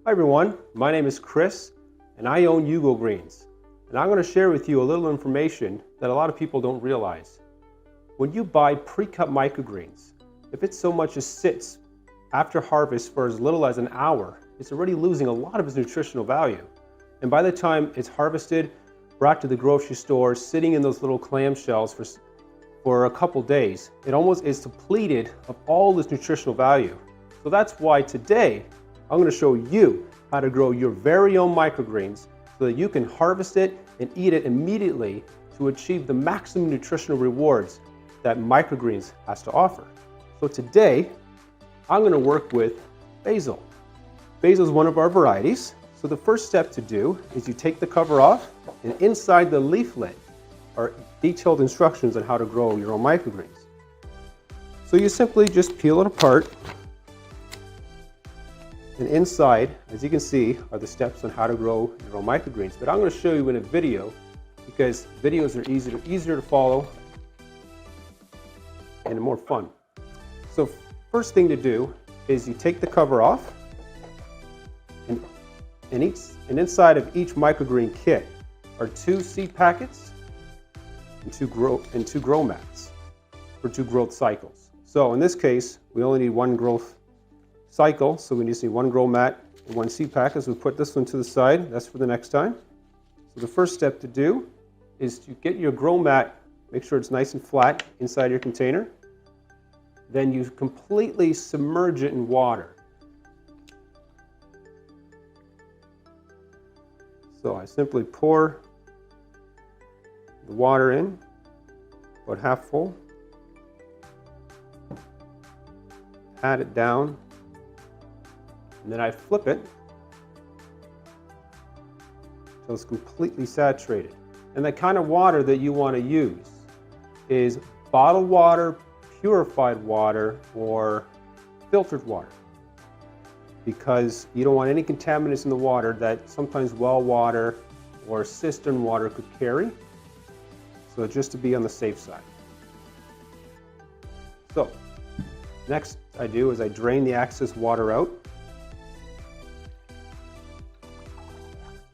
Hi everyone, my name is Chris and I own Microgreens, and I'm going to share with you a little information that a lot of people don't realize. When you buy pre-cut microgreens, if it so much as sits after harvest for as little as an hour, it's already losing a lot of its nutritional value. And by the time it's harvested, brought to the grocery store, sitting in those little clamshells for a couple days, it almost is depleted of all this nutritional value. So that's why today I'm going to show you how to grow your very own microgreens so that you can harvest it and eat it immediately to achieve the maximum nutritional rewards that microgreens has to offer. So today I'm going to work with basil. Basil is one of our varieties. So the first step to do is you take the cover off, and inside the leaflet are detailed instructions on how to grow your own microgreens. So you simply just peel it apart. And inside, as you can see, are the steps on how to grow your own microgreens. But I'm going to show you in a video because videos are easier to follow and more fun. So first thing to do is you take the cover off, and inside of each microgreen kit are 2 seed packets and two grow mats for 2 growth cycles. So in this case, we only need 1 growth cycle, so we just need 1 grow mat and 1 seed packet. So we put this one to the side. That's for the next time. So the first step to do is to get your grow mat, make sure it's nice and flat inside your container. Then you completely submerge it in water. So I simply pour the water in, about half full, pat it down, and then I flip it until it's completely saturated. And the kind of water that you want to use is bottled water, purified water, or filtered water, because you don't want any contaminants in the water that sometimes well water or cistern water could carry. So just to be on the safe side. So next I do is I drain the excess water out.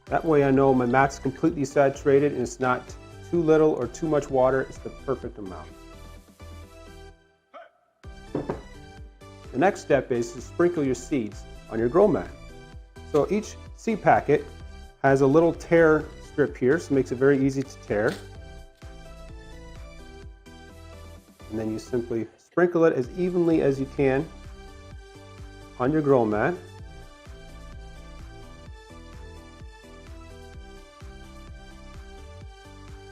That way I know my mat's completely saturated and it's not too little or too much water, it's the perfect amount. The next step is to sprinkle your seeds on your grow mat. So each seed packet has a little tear strip here, so it makes it very easy to tear. And then you simply sprinkle it as evenly as you can on your grow mat.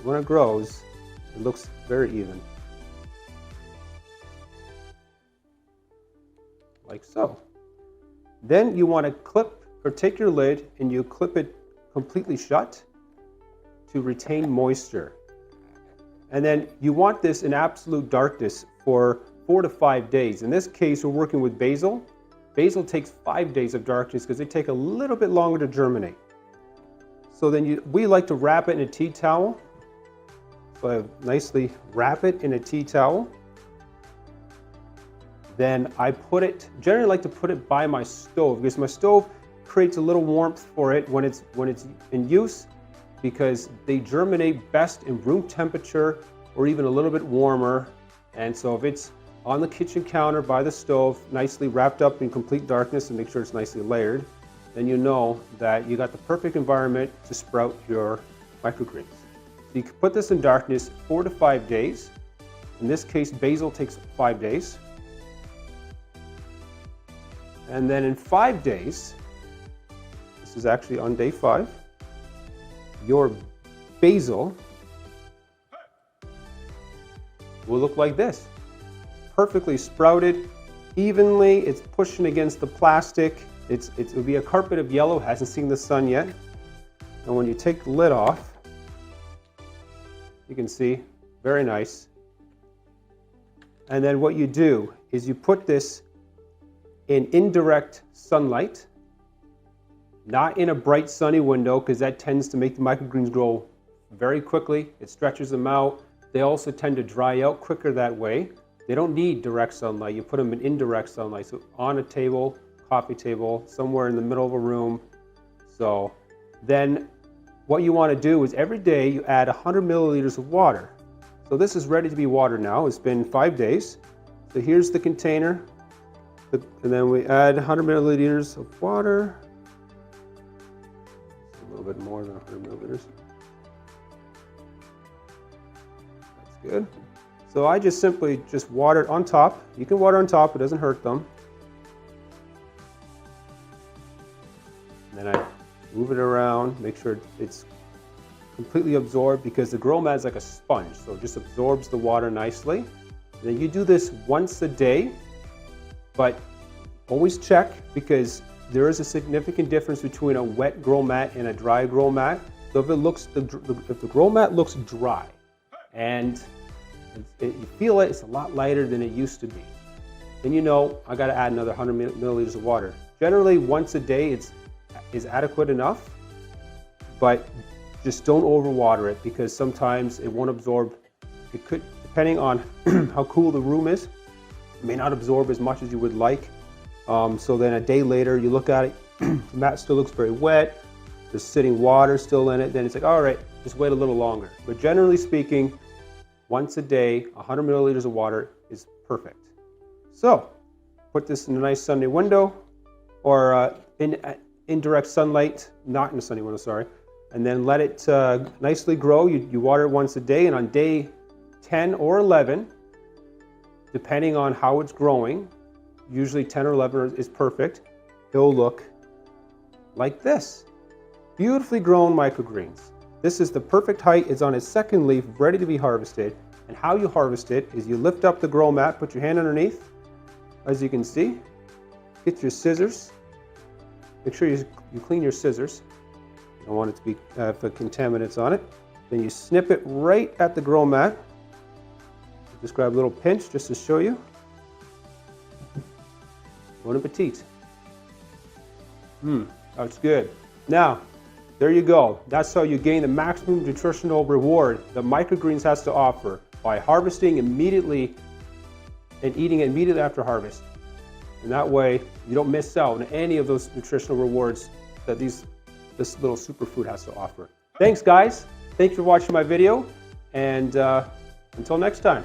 When it grows, it looks very even. Like so. Then you want to clip or take your lid and you clip it completely shut to retain moisture. And then you want this in absolute darkness for 4 to 5 days. In this case, we're working with basil. Basil takes 5 days of darkness because they take a little bit longer to germinate. So then we like to wrap it in a tea towel. So I nicely wrap it in a tea towel. Then I generally like to put it by my stove because my stove creates a little warmth for it when it's in use, because they germinate best in room temperature or even a little bit warmer. And so if it's on the kitchen counter by the stove, nicely wrapped up in complete darkness and make sure it's nicely layered, then you know that you got the perfect environment to sprout your microgreens. So you can put this in darkness 4 to 5 days. In this case, basil takes 5 days. And then in 5 days, this is actually on day 5, your basil will look like this. Perfectly sprouted, evenly, it's pushing against the plastic. It will be a carpet of yellow, hasn't seen the sun yet. And when you take the lid off, you can see, very nice. And then what you do is you put this in indirect sunlight, not in a bright sunny window, because that tends to make the microgreens grow very quickly. It stretches them out. They also tend to dry out quicker that way. They don't need direct sunlight. You put them in indirect sunlight, so on a table, coffee table, somewhere in the middle of a room. So then what you want to do is every day you add 100 milliliters of water. So this is ready to be watered now. It's been 5 days. So here's the container. And then we add 100 milliliters of water. A little bit more than 100 milliliters. That's good. So I just simply water it on top. You can water on top, it doesn't hurt them. And then I move it around, make sure it's completely absorbed, because the grow mat is like a sponge, so it just absorbs the water nicely. And then you do this once a day, but always check, because there is a significant difference between a wet grow mat and a dry grow mat. So if the grow mat looks dry and you feel it's a lot lighter than it used to be, then you know I got to add another 100 milliliters of water. Generally, once a day is adequate enough, but just don't overwater it, because sometimes it won't absorb. It could, depending on how cool the room is, it may not absorb as much as you would like. So then a day later, you look at it, the mat still looks very wet, there's sitting water still in it, then it's like, all right, just wait a little longer. But generally speaking, once a day, 100 milliliters of water is perfect. So put this in a nice sunny window, or in indirect sunlight, not in a sunny window, sorry, and then let it nicely grow. You water it once a day, and on day 10 or 11, depending on how it's growing, usually 10 or 11 is perfect, it'll look like this. Beautifully grown microgreens. This is the perfect height. It's on its second leaf, ready to be harvested. And how you harvest it is you lift up the grow mat, put your hand underneath, as you can see, get your scissors. Make sure you clean your scissors. You don't want it to be for contaminants on it. Then you snip it right at the grow mat. Just grab a little pinch just to show you. Bon appetit. That's good. Now, there you go. That's how you gain the maximum nutritional reward that microgreens has to offer, by harvesting immediately and eating it immediately after harvest. And that way, you don't miss out on any of those nutritional rewards that this little superfood has to offer. Thanks, guys. Thanks for watching my video, and until next time.